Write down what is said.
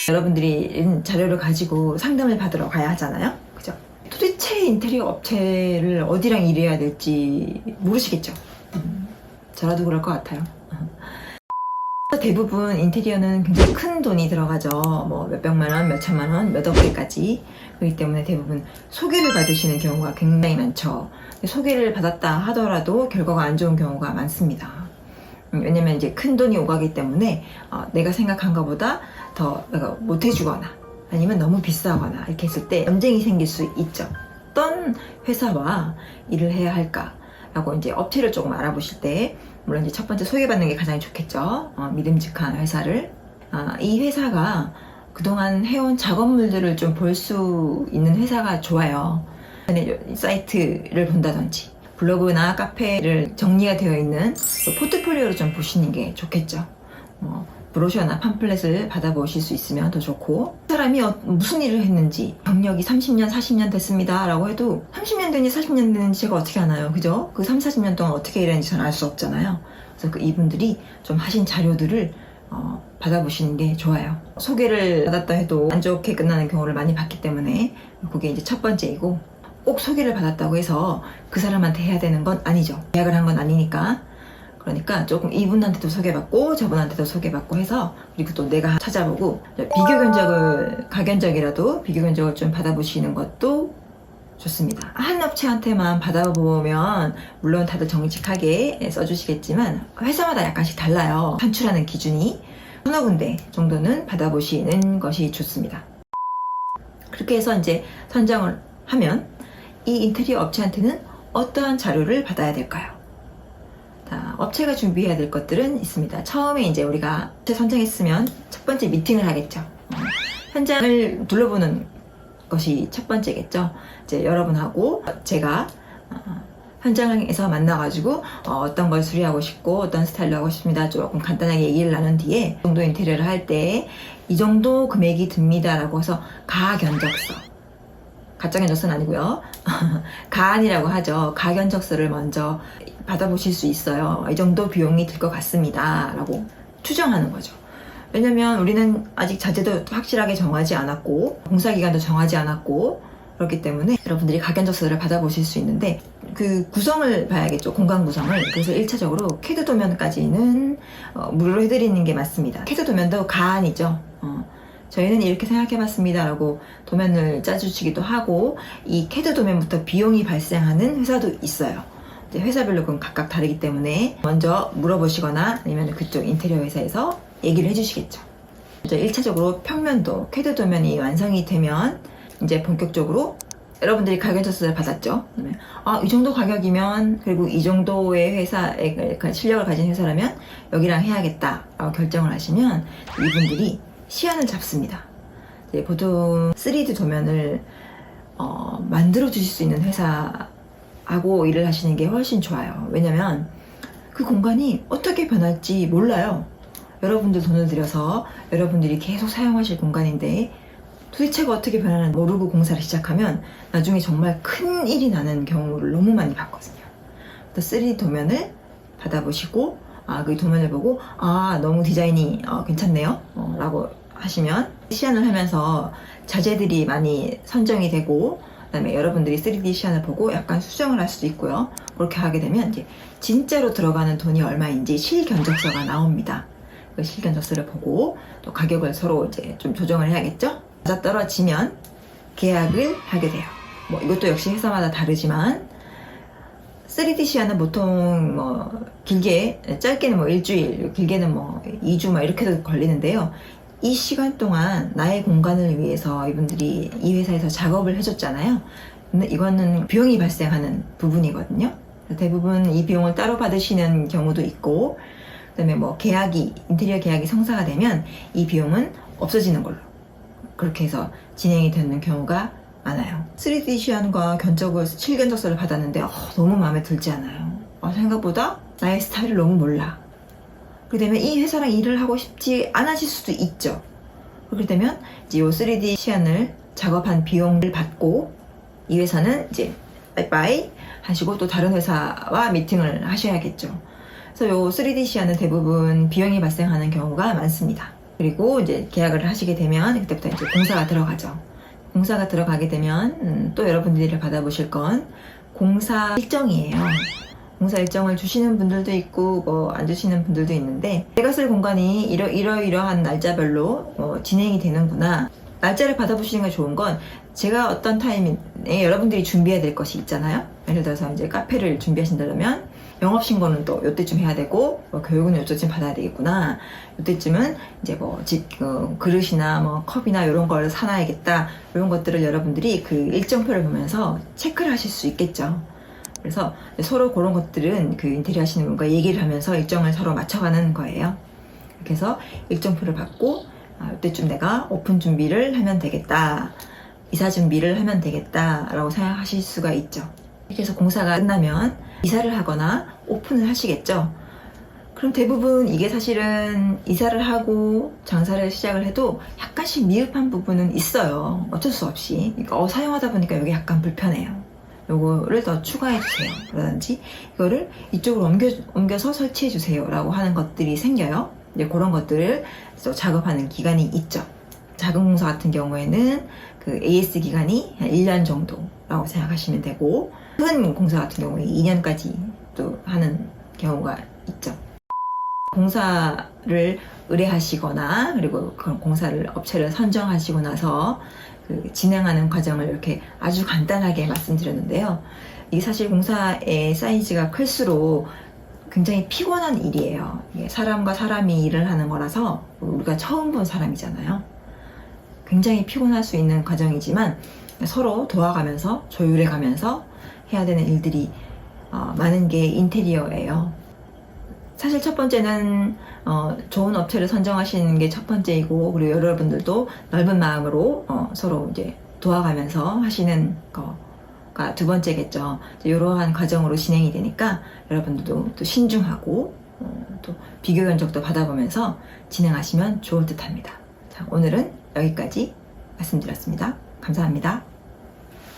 여러분들이 자료를 가지고 상담을 받으러 가야 하잖아요. 그죠? 도대체 인테리어 업체를 어디랑 일해야 될지 모르시겠죠? 저라도 그럴 것 같아요. 대부분 인테리어는 굉장히 큰 돈이 들어가죠. 뭐 몇백만 원, 몇천만 원, 몇억 개까지. 그렇기 때문에 대부분 소개를 받으시는 경우가 굉장히 많죠. 소개를 받았다 하더라도 결과가 안 좋은 경우가 많습니다. 왜냐면 이제 큰 돈이 오가기 때문에 내가 생각한 것보다 더 내가 못해주거나 아니면 너무 비싸거나 이렇게 했을 때 언쟁이 생길 수 있죠. 어떤 회사와 일을 해야 할까라고 이제 업체를 조금 알아보실 때 물론 이제 첫 번째 소개받는 게 가장 좋겠죠. 믿음직한 회사를. 이 회사가 그동안 해온 작업물들을 좀 볼 수 있는 회사가 좋아요. 사이트를 본다든지 블로그나 카페를 정리가 되어 있는 포트폴리오를 좀 보시는 게 좋겠죠. 브로셔나 팜플렛을 받아보실 수 있으면 더 좋고, 사람이 무슨 일을 했는지 경력이 30년, 40년 됐습니다 라고 해도 30년 됐는지 40년 됐는지 제가 어떻게 아나요? 그죠? 그 3, 40년 동안 어떻게 일했는지 저는 알 수 없잖아요. 그래서 이분들이 좀 하신 자료들을 받아보시는 게 좋아요. 소개를 받았다 해도 안 좋게 끝나는 경우를 많이 봤기 때문에 그게 이제 첫 번째이고, 꼭 소개를 받았다고 해서 그 사람한테 해야 되는 건 아니죠. 계약을 한 건 아니니까. 그러니까 조금 이분한테도 소개받고 저분한테도 소개받고 해서, 그리고 또 내가 찾아보고 비교 견적을, 가견적이라도 비교 견적을 좀 받아보시는 것도 좋습니다. 한 업체한테만 받아보면 물론 다들 정직하게 써주시겠지만 회사마다 약간씩 달라요. 산출하는 기준이. 서너 군데 정도는 받아보시는 것이 좋습니다. 그렇게 해서 이제 선정을 하면 이 인테리어 업체한테는 어떠한 자료를 받아야 될까요? 자, 업체가 준비해야 될 것들은 있습니다. 처음에 이제 우리가 업체 선정했으면 첫 번째 미팅을 하겠죠. 현장을 둘러보는 것이 첫 번째겠죠. 이제 여러분하고 제가 현장에서 만나가지고 어떤 걸 수리하고 싶고 어떤 스타일로 하고 싶습니다. 조금 간단하게 얘기를 나눈 뒤에 이 정도 인테리어를 할 때 이 정도 금액이 듭니다 라고 해서 가견적서, 가짜견적서는 아니고요. 가안이라고 하죠. 가견적서를 먼저 받아보실 수 있어요. 이 정도 비용이 들 것 같습니다 라고 추정하는 거죠. 왜냐면 우리는 아직 자재도 확실하게 정하지 않았고 공사기간도 정하지 않았고 그렇기 때문에 여러분들이 가견적서를 받아보실 수 있는데 그 구성을 봐야겠죠. 공간 구성을. 그래서 1차적으로 캐드 도면까지는 무료로 해드리는 게 맞습니다. 캐드 도면도 가안이죠. 저희는 이렇게 생각해봤습니다 라고 도면을 짜주시기도 하고, 이 캐드 도면부터 비용이 발생하는 회사도 있어요. 회사별로 그건 각각 다르기 때문에 먼저 물어보시거나 아니면 그쪽 인테리어 회사에서 얘기를 해주시겠죠. 1차적으로 평면도, 캐드 도면이 완성이 되면 이제 본격적으로 여러분들이 가격적서를 받았죠. 이 정도 가격이면, 그리고 이 정도의 회사의 실력을 가진 회사라면 여기랑 해야겠다 라고 결정을 하시면 이분들이 시안을 잡습니다. 보통 3D 도면을 만들어 주실 수 있는 회사하고 일을 하시는 게 훨씬 좋아요. 왜냐면 그 공간이 어떻게 변할지 몰라요. 여러분들 돈을 들여서 여러분들이 계속 사용하실 공간인데 도대체가 어떻게 변하는지 모르고 공사를 시작하면 나중에 정말 큰 일이 나는 경우를 너무 많이 봤거든요. 3D 도면을 받아보시고 그 도면을 보고 너무 디자인이 괜찮네요 라고 하시면 시안을 하면서 자재들이 많이 선정이 되고, 그 다음에 여러분들이 3D 시안을 보고 약간 수정을 할 수도 있고요. 그렇게 하게 되면 이제 진짜로 들어가는 돈이 얼마인지 실견적서가 나옵니다. 그 실견적서를 보고 또 가격을 서로 이제 좀 조정을 해야겠죠. 맞아 떨어지면 계약을 하게 돼요. 이것도 역시 회사마다 다르지만 3D 시안은 보통 길게, 짧게는 일주일, 길게는 2주 이렇게도 걸리는데요. 이 시간 동안 나의 공간을 위해서 이분들이 이 회사에서 작업을 해줬잖아요. 근데 이거는 비용이 발생하는 부분이거든요. 대부분 이 비용을 따로 받으시는 경우도 있고, 그다음에 인테리어 계약이 성사가 되면 이 비용은 없어지는 걸로 그렇게 해서 진행이 되는 경우가 많아요. 3D 시안과 견적을 7견적서를 받았는데 너무 마음에 들지 않아요. 생각보다 나의 스타일을 너무 몰라. 그렇게 되면 이 회사랑 일을 하고 싶지 않아질 수도 있죠. 그렇게 되면 이제 이 3D 시안을 작업한 비용을 받고 이 회사는 이제 빠이빠이 하시고 또 다른 회사와 미팅을 하셔야겠죠. 그래서 요 3D 시안은 대부분 비용이 발생하는 경우가 많습니다. 그리고 이제 계약을 하시게 되면 그때부터 이제 공사가 들어가죠. 공사가 들어가게 되면 또 여러분들이 받아보실 건 공사 일정이에요. 공사 일정을 주시는 분들도 있고 뭐 안 주시는 분들도 있는데 제가 쓸 공간이 이러이러한 날짜별로 진행이 되는구나. 날짜를 받아보시는 게 좋은 건 제가 어떤 타이밍에 여러분들이 준비해야 될 것이 있잖아요. 예를 들어서 이제 카페를 준비하신다면 영업신고는 또 이때쯤 해야 되고 교육은 이때쯤 받아야 되겠구나. 이때쯤은 이제 그릇이나 뭐 컵이나 이런 걸 사놔야겠다. 이런 것들을 여러분들이 그 일정표를 보면서 체크를 하실 수 있겠죠. 그래서 서로 그런 것들은 그 인테리어 하시는 분과 얘기를 하면서 일정을 서로 맞춰가는 거예요. 그래서 일정표를 받고 이때쯤 내가 오픈 준비를 하면 되겠다. 이사 준비를 하면 되겠다 라고 생각하실 수가 있죠. 그래서 공사가 끝나면 이사를 하거나 오픈을 하시겠죠. 그럼 대부분 이게 사실은 이사를 하고 장사를 시작을 해도 약간씩 미흡한 부분은 있어요. 어쩔 수 없이. 그러니까 사용하다 보니까 여기 약간 불편해요. 요거를 더 추가해 주세요 라든지 이거를 이쪽으로 옮겨서 설치해 주세요 라고 하는 것들이 생겨요. 이제 그런 것들을 또 작업하는 기간이 있죠. 작은 공사 같은 경우에는 그 AS 기간이 한 1년 정도라고 생각하시면 되고 큰 공사 같은 경우에 2년까지 또 하는 경우가 있죠. 공사를 의뢰하시거나 그리고 그 공사를 업체를 선정하시고 나서 그 진행하는 과정을 이렇게 아주 간단하게 말씀드렸는데요. 이게 사실 공사의 사이즈가 클수록 굉장히 피곤한 일이에요. 이게 사람과 사람이 일을 하는 거라서 우리가 처음 본 사람이잖아요. 굉장히 피곤할 수 있는 과정이지만 서로 도와가면서 조율해가면서 해야 되는 일들이 많은 게 인테리어예요. 사실 첫 번째는 좋은 업체를 선정하시는 게 첫 번째이고 그리고 여러분들도 넓은 마음으로 서로 이제 도와가면서 하시는 거가 두 번째겠죠. 이러한 과정으로 진행이 되니까 여러분들도 또 신중하고 또 비교 견적도 받아보면서 진행하시면 좋을 듯 합니다. 자, 오늘은 여기까지 말씀드렸습니다. 감사합니다.